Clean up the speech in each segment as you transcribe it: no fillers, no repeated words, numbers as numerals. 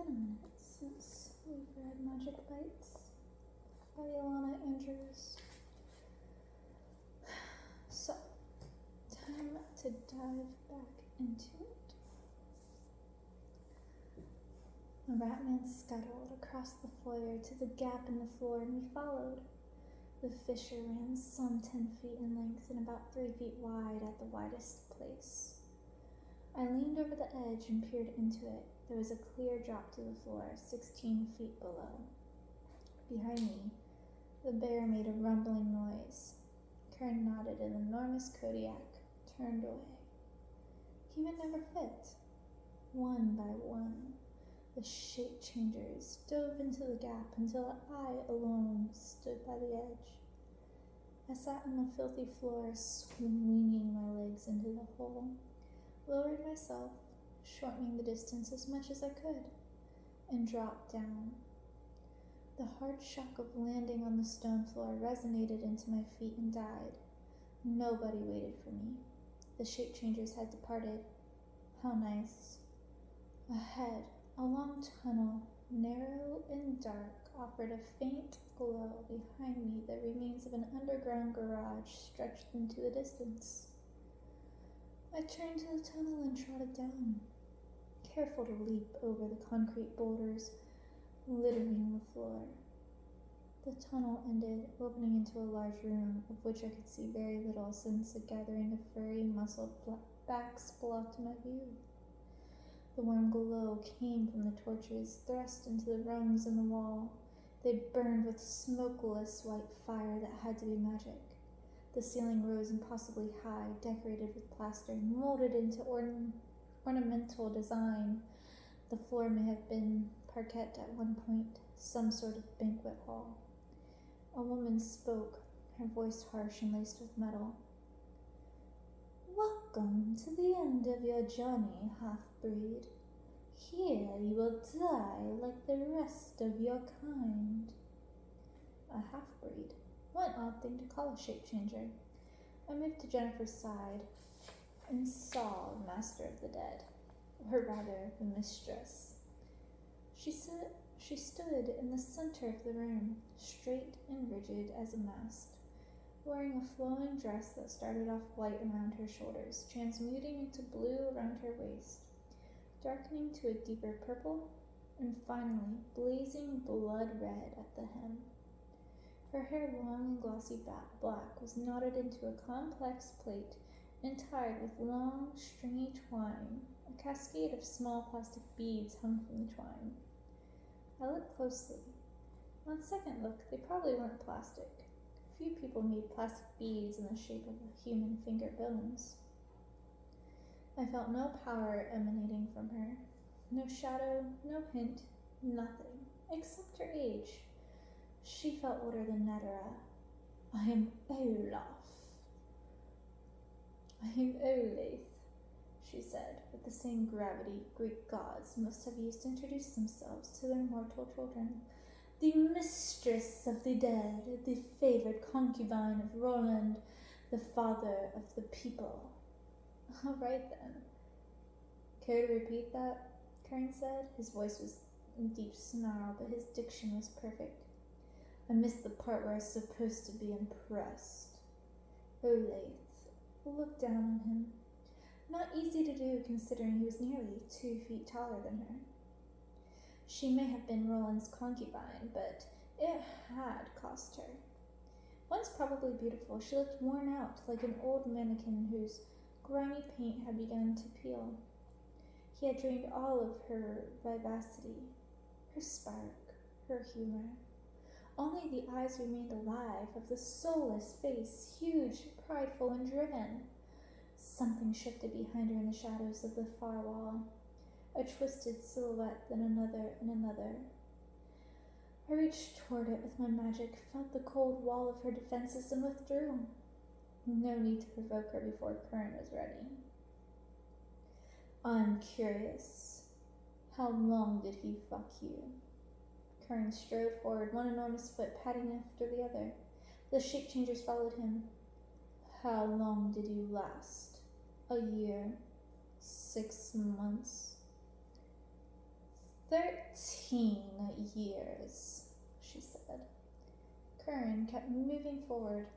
been a minute since we've read Magic Bites by Ilona Andrews. So, time to dive back into it. The Ratman scuttled across the foyer to the gap in the floor, and we followed. The fissure ran some 10 feet in length and about 3 feet wide at the widest place. I leaned over the edge and peered into it. There was a clear drop to the floor, 16 feet below. Behind me, the bear made a rumbling noise. Kern nodded, and enormous Kodiak turned away. He would never fit. One by one, the shape changers dove into the gap until I alone stood by the edge. I sat on the filthy floor, swinging my legs into the hole, lowered myself, shortening the distance as much as I could, and dropped down. The hard shock of landing on the stone floor resonated into my feet and died. Nobody waited for me. The shape changers had departed. How nice. Ahead, a long tunnel, narrow and dark, offered a faint glow. Behind me, the remains of an underground garage stretched into the distance. I turned to the tunnel and trotted down, careful to leap over the concrete boulders littering the floor. The tunnel ended, opening into a large room, of which I could see very little since a gathering of furry, muscled backs blocked my view. The warm glow came from the torches thrust into the rungs in the wall. They burned with smokeless white fire that had to be magic. The ceiling rose impossibly high, decorated with plaster, molded into ornamental design. The floor may have been parquet at one point, some sort of banquet hall. A woman spoke, her voice harsh and laced with metal. "Welcome to the end of your journey, half-breed. Here you will die like the rest of your kind." A half-breed? What an odd thing to call a shape-changer. I moved to Jennifer's side and saw the Master of the Dead, or rather, the Mistress. She stood in the center of the room, straight and rigid as a mast, wearing a flowing dress that started off white around her shoulders, transmuting into blue around her waist, darkening to a deeper purple, and finally blazing blood red at the hem. Her hair, long and glossy black, was knotted into a complex plait and tied with long, stringy twine. A cascade of small plastic beads hung from the twine. I looked closely. On second look, they probably weren't plastic. Few people made plastic beads in the shape of human finger bones. I felt no power emanating from her. No shadow, no hint, nothing, except her age. She felt older than Netera. "I am Olaf." "I am Olaf," she said, with the same gravity Greek gods must have used to introduce themselves to their mortal children. "The mistress of the dead, the favored concubine of Roland, the father of the people." "All right, then." "Care to repeat that?" Kern said. His voice was in deep snarl, but his diction was perfect. "I missed the part where I was supposed to be impressed." Olaf looked down on him. Not easy to do, considering he was nearly 2 feet taller than her. She may have been Roland's concubine, but it had cost her. Once probably beautiful, she looked worn out, like an old mannequin whose grimy paint had begun to peel. He had drained all of her vivacity, her spark, her humor. Only the eyes remained alive, of the soulless face, huge, prideful, and driven. Something shifted behind her in the shadows of the far wall, a twisted silhouette, then another and another. I reached toward it with my magic, felt the cold wall of her defenses, and withdrew. No need to provoke her before Kern was ready. "I'm curious. How long did he fuck you?" Kern strode forward, one enormous foot patting after the other. The shape changers followed him. "How long did you last? A year? 6 months? 13 years, she said. Curran kept moving forward.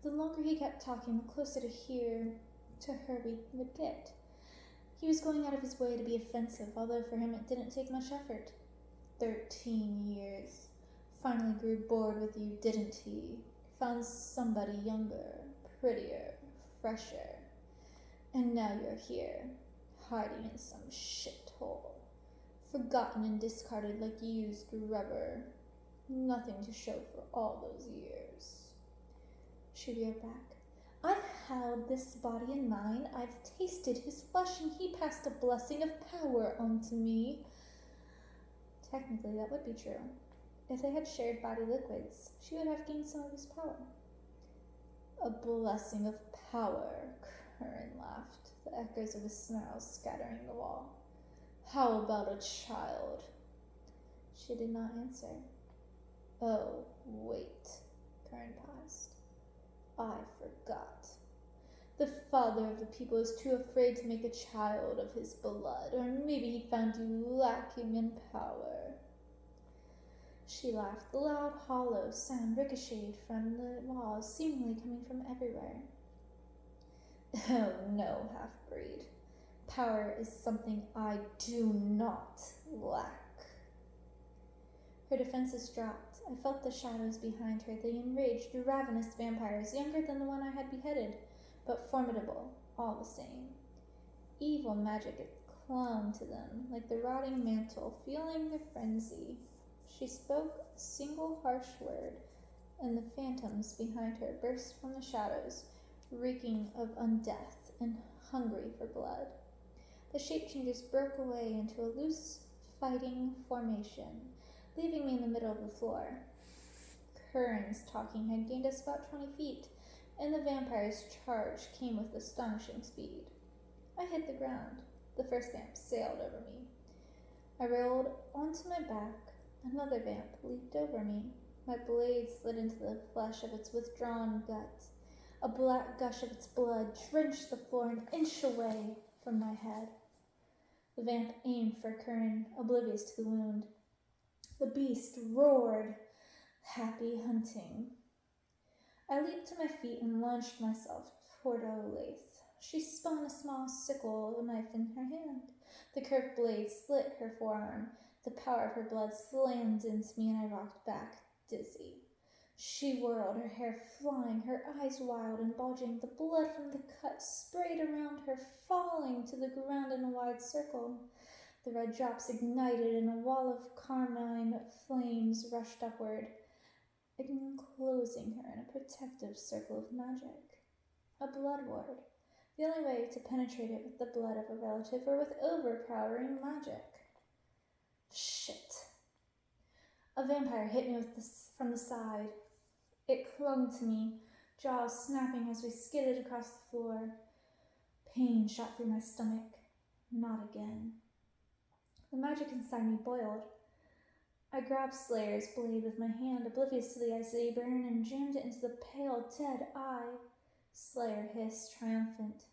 The longer he kept talking, the closer to her we would get. He was going out of his way to be offensive, although for him it didn't take much effort. 13 years. Finally grew bored with you, didn't he? Found somebody younger, prettier, fresher. And now you're here, hiding in some shithole. Forgotten and discarded like used rubber. Nothing to show for all those years. She reeled back. I've held this body in mine. I've tasted his flesh, and he passed a blessing of power onto me. Technically, that would be true. If they had shared body liquids, she would have gained some of his power. A blessing of power, Curran laughed, the echoes of his snarl scattering the wall. How about a child? She did not answer. Oh, wait, Curran paused. I forgot. The father of the people is too afraid to make a child of his blood, or maybe he found you lacking in power. She laughed. The loud, hollow sound ricocheted from the walls, seemingly coming from everywhere. Oh no, half-breed. Power is something I do not lack. Her defenses dropped. I felt the shadows behind her, the enraged, ravenous vampires, younger than the one I had beheaded, but formidable, all the same. Evil magic had clung to them, like the rotting mantle, fueling their frenzy. She spoke a single harsh word, and the phantoms behind her burst from the shadows, reeking of undeath and hungry for blood. The shape-changers broke away into a loose, fighting formation, leaving me in the middle of the floor. Curran's talking had gained us about 20 feet, and the vampire's charge came with astonishing speed. I hit the ground. The first vamp sailed over me. I rolled onto my back. Another vamp leaped over me. My blade slid into the flesh of its withdrawn gut. A black gush of its blood drenched the floor an inch away from my head. The vamp aimed for Curran, oblivious to the wound. The beast roared. Happy hunting. I leaped to my feet and launched myself toward Olathe. She spun a small sickle knife in her hand. The curved blade slit her forearm. The power of her blood slammed into me, and I rocked back, dizzy. She whirled, her hair flying, her eyes wild and bulging. The blood from the cut sprayed around her, falling to the ground in a wide circle. The red drops ignited, and a wall of carmine flames rushed upward, enclosing her in a protective circle of magic. A blood ward. The only way to penetrate it with the blood of a relative or with overpowering magic. Shit. A vampire hit me from the side. It clung to me, jaws snapping as we skidded across the floor. Pain shot through my stomach. Not again. The magic inside me boiled. I grabbed Slayer's blade with my hand, oblivious to the icy burn, and jammed it into the pale, dead eye. Slayer hissed, triumphant.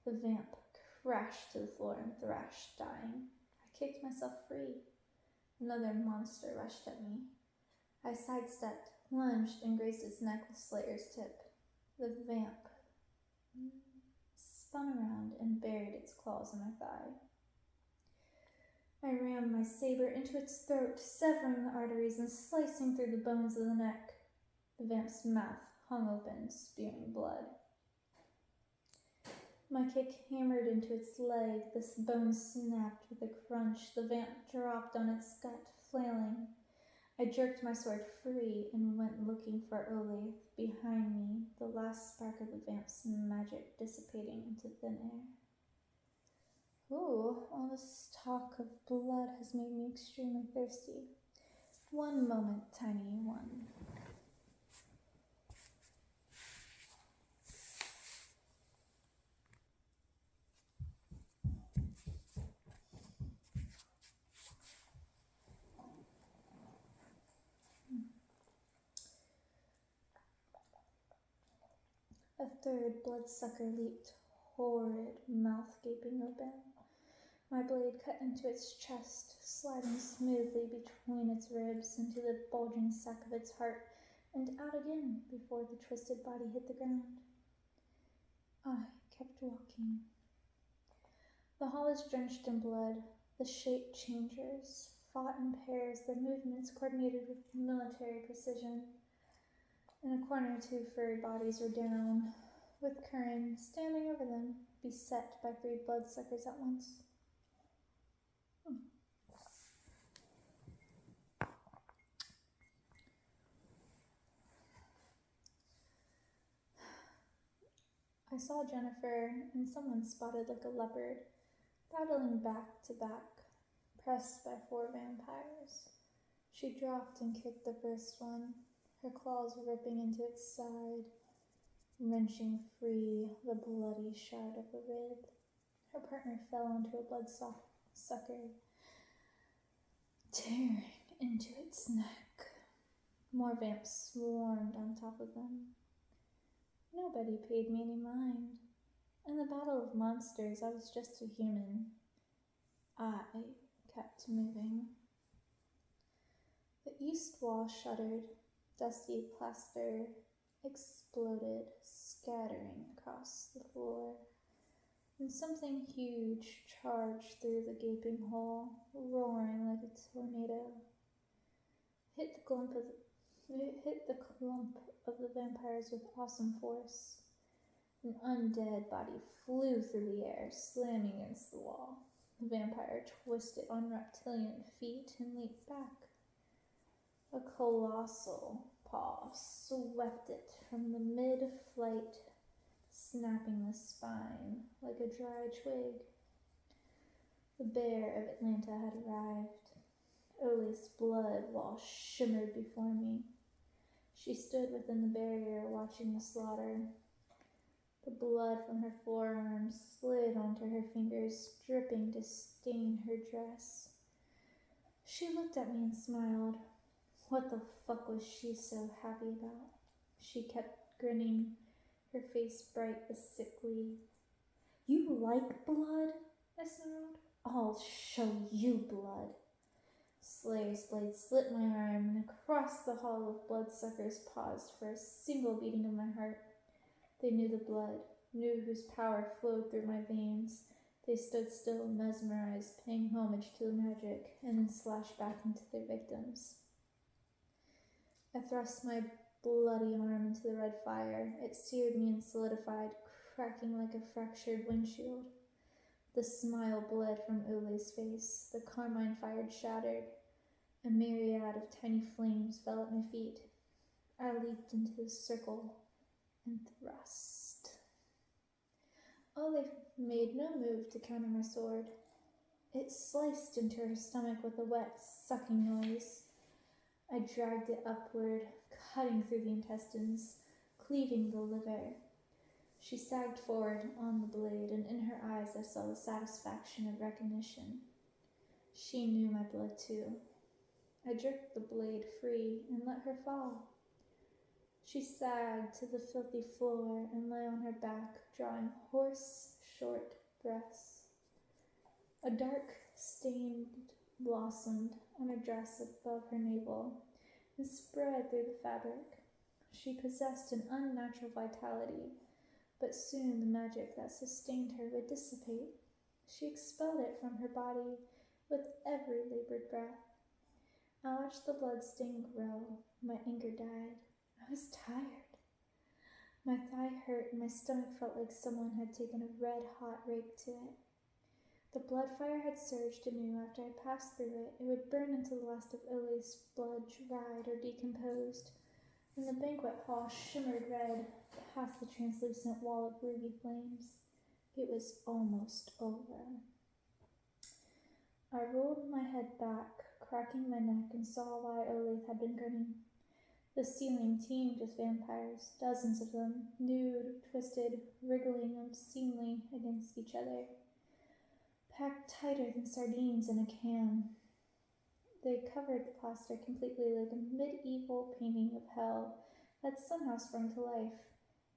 The vamp crashed to the floor and thrashed, dying. I kicked myself free. Another monster rushed at me. I sidestepped, lunged, and grazed its neck with Slayer's tip. The vamp spun around and buried its claws in my thigh. I rammed my saber into its throat, severing the arteries and slicing through the bones of the neck. The vamp's mouth hung open, spewing blood. My kick hammered into its leg. The bone snapped with a crunch. The vamp dropped on its gut, flailing. I jerked my sword free and went looking for Olathe. Behind me, the last spark of the vamp's magic dissipating into thin air. Ooh, all this talk of blood has made me extremely thirsty. One moment, tiny one. A third bloodsucker leaped, horrid, mouth gaping open. My blade cut into its chest, sliding smoothly between its ribs into the bulging sack of its heart, and out again before the twisted body hit the ground. I kept walking. The hall is drenched in blood. The shape changers fought in pairs, their movements coordinated with military precision. In a corner, two furry bodies were down, with Curran standing over them, beset by 3 bloodsuckers at once. I saw Jennifer and someone spotted like a leopard, battling back to back, pressed by 4 vampires. She dropped and kicked the first one, her claws ripping into its side, wrenching free the bloody shard of a rib. Her partner fell into a bloodsucker, tearing into its neck. More vamps swarmed on top of them. Nobody paid me any mind. In the battle of monsters, I was just a human. I kept moving. The east wall shuddered. Dusty plaster exploded, scattering across the floor. And something huge charged through the gaping hole, roaring like a tornado. It hit the clump of the vampires with awesome force. An undead body flew through the air, slamming against the wall. The vampire twisted on reptilian feet and leaped back. A colossal paw swept it from the mid-flight, snapping the spine like a dry twig. The bear of Atlanta had arrived. Ole's blood wall shimmered before me. She stood within the barrier, watching the slaughter. The blood from her forearms slid onto her fingers, dripping to stain her dress. She looked at me and smiled. What the fuck was she so happy about? She kept grinning, her face bright but sickly. You like blood? I snarled. I'll show you blood. Slayer's blade slit my arm, and across the hall of bloodsuckers paused for a single beating of my heart. They knew the blood, knew whose power flowed through my veins. They stood still, mesmerized, paying homage to the magic, and then slashed back into their victims. I thrust my bloody arm into the red fire. It seared me and solidified, cracking like a fractured windshield. The smile bled from Ole's face. The carmine fire shattered. A myriad of tiny flames fell at my feet. I leaped into the circle and thrust. Ole made no move to counter my sword. It sliced into her stomach with a wet, sucking noise. I dragged it upward, cutting through the intestines, cleaving the liver. She sagged forward on the blade, and in her eyes I saw the satisfaction of recognition. She knew my blood too. I jerked the blade free and let her fall. She sagged to the filthy floor and lay on her back, drawing hoarse, short breaths. A dark stain blossomed on her dress above her navel and spread through the fabric. She possessed an unnatural vitality, but soon the magic that sustained her would dissipate. She expelled it from her body with every labored breath. I watched the blood stain grow. My anger died. I was tired. My thigh hurt and my stomach felt like someone had taken a red-hot rake to it. The blood fire had surged anew after I passed through it. It would burn until the last of Ole's blood dried or decomposed, and the banquet hall shimmered red past the translucent wall of ruby flames. It was almost over. I rolled my head back, cracking my neck, and saw why Ole had been grinning. The ceiling teemed with vampires, dozens of them, nude, twisted, wriggling obscenely against each other, packed tighter than sardines in a can. They covered the plaster completely like a medieval painting of hell that somehow sprung to life,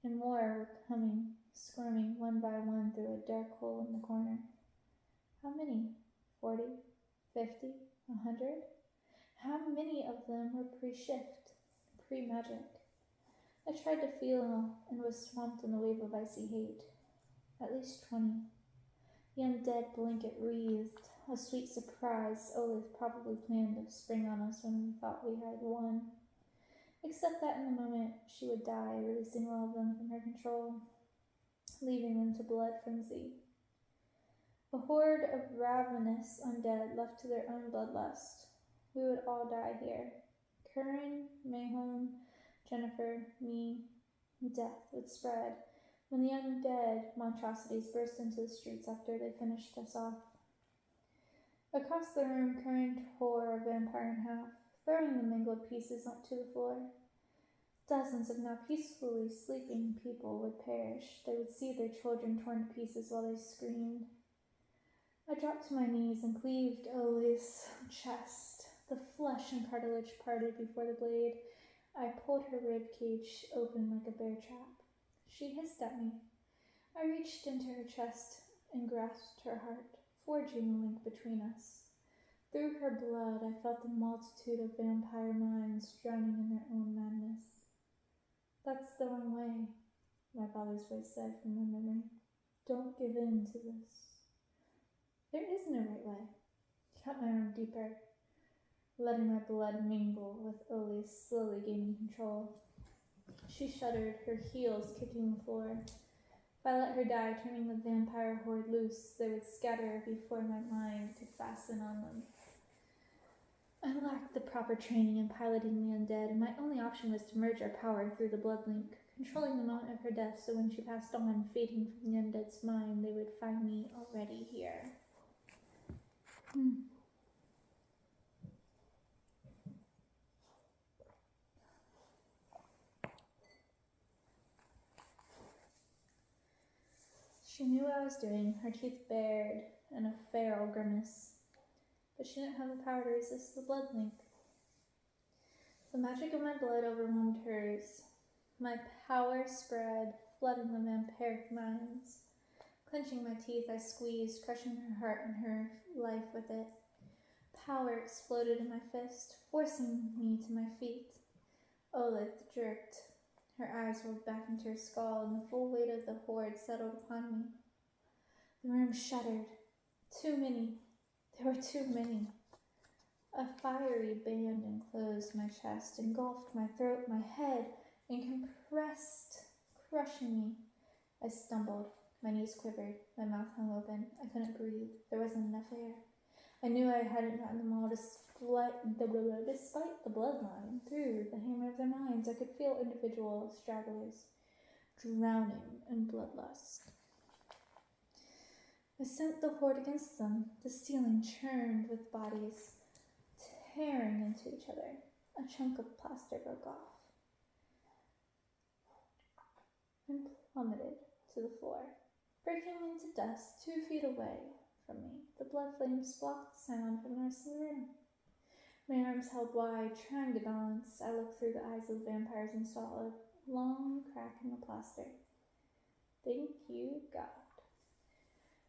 and more were coming, squirming one by one through a dark hole in the corner. How many? 40? 50? 100? How many of them were pre-shift, pre-magic? I tried to feel and was swamped in the wave of icy hate. At least 20. The undead blanket wreathed, a sweet surprise Olith probably planned to spring on us when we thought we had won. Except that in the moment she would die, releasing all of them from her control, leaving them to blood frenzy. A horde of ravenous undead left to their own bloodlust. We would all die here. Curran, Mayholm, Jennifer, me, death would spread when the undead monstrosities burst into the streets after they finished us off. Across the room, Curran tore a vampire in half, throwing the mangled pieces onto the floor. Dozens of now peacefully sleeping people would perish. They would see their children torn to pieces while they screamed. I dropped to my knees and cleaved Oli's chest. The flesh and cartilage parted before the blade. I pulled her rib cage open like a bear trap. She hissed at me. I reached into her chest and grasped her heart, forging a link between us. Through her blood, I felt the multitude of vampire minds drowning in their own madness. That's the wrong way, my father's voice said from my memory. Don't give in to this. There is no right way. Cut my arm deeper, letting my blood mingle with Oli slowly gaining control. She shuddered, her heels kicking the floor. If I let her die, turning the vampire horde loose, they would scatter before my mind could fasten on them. I lacked the proper training in piloting the undead, and my only option was to merge our power through the blood link, controlling the moment of her death so when she passed on, fading from the undead's mind, they would find me already here. She knew what I was doing, her teeth bared in a feral grimace, but she didn't have the power to resist the blood link. The magic of my blood overwhelmed hers. My power spread, flooding the vampiric minds. Clenching my teeth, I squeezed, crushing her heart and her life with it. Power exploded in my fist, forcing me to my feet. Olith jerked. Her eyes rolled back into her skull, and the full weight of the horde settled upon me. The room shuddered. Too many. There were too many. A fiery band enclosed my chest, engulfed my throat, my head, and compressed, crushing me. I stumbled. My knees quivered. My mouth hung open. I couldn't breathe. There wasn't enough air. I knew I hadn't gotten them all despite the bloodline. Through the hammer of their minds, I could feel individual stragglers drowning in bloodlust. I sent the horde against them. The ceiling churned with bodies tearing into each other. A chunk of plaster broke off and plummeted to the floor, breaking into dust 2 feet away from me. The blood flames blocked the sound from the rest of the room. My arms held wide, trying to balance. I looked through the eyes of the vampires and saw a long crack in the plaster. Thank you, God.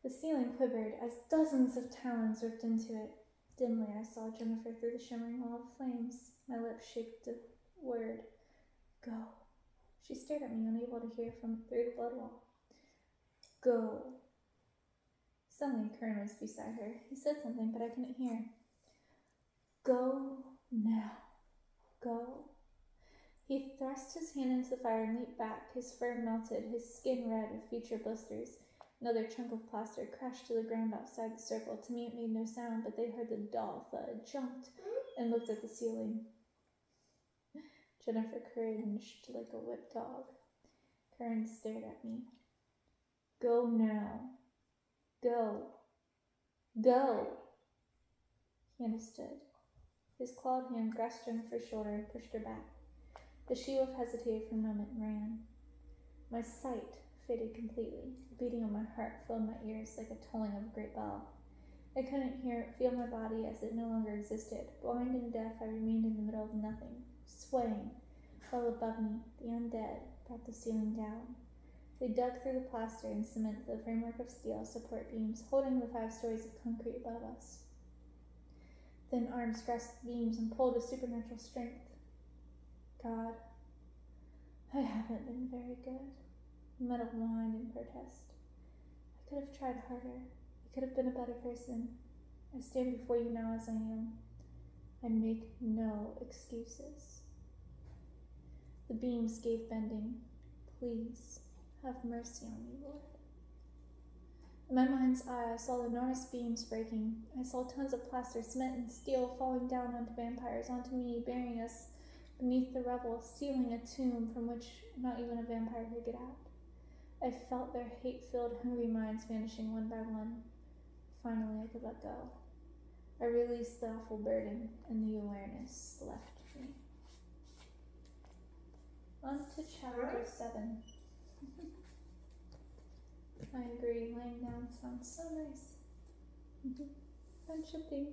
The ceiling quivered as dozens of talons ripped into it. Dimly, I saw Jennifer through the shimmering wall of flames. My lips shaped a word. Go. She stared at me, unable to hear from through the blood wall. Go. Suddenly, Curran was beside her. He said something, but I couldn't hear. Go now. Go. He thrust his hand into the fire and leaped back. His fur melted, his skin red with future blisters. Another chunk of plaster crashed to the ground outside the circle. To me, it made no sound, but they heard the dull thud, jumped, and looked at the ceiling. Jennifer cringed like a whipped dog. Curran stared at me. Go now. Go. Go. He understood. His clawed hand grasped Jennifer's shoulder and pushed her back. The she-wolf hesitated for a moment and ran. My sight faded completely. The beating of my heart filled my ears like a tolling of a great bell. I couldn't feel my body as it no longer existed. Blind and deaf, I remained in the middle of nothing, swaying, while above me, the undead brought the ceiling down. They dug through the plaster and cement the framework of steel support beams, holding the 5 stories of concrete above us. Thin arms grasped the beams and pulled with supernatural strength. God, I haven't been very good. Metal whined in protest. I could have tried harder. I could have been a better person. I stand before you now as I am. I make no excuses. The beams gave bending. Please, have mercy on me, Lord. In my mind's eye, I saw enormous beams breaking. I saw tons of plaster, cement, and steel falling down onto vampires, onto me, burying us beneath the rubble, sealing a tomb from which not even a vampire could get out. I felt their hate-filled, hungry minds vanishing one by one. Finally, I could let go. I released the awful burden, and the awareness left me. On to chapter 7. I agree, laying down sounds so nice. Friendship thing.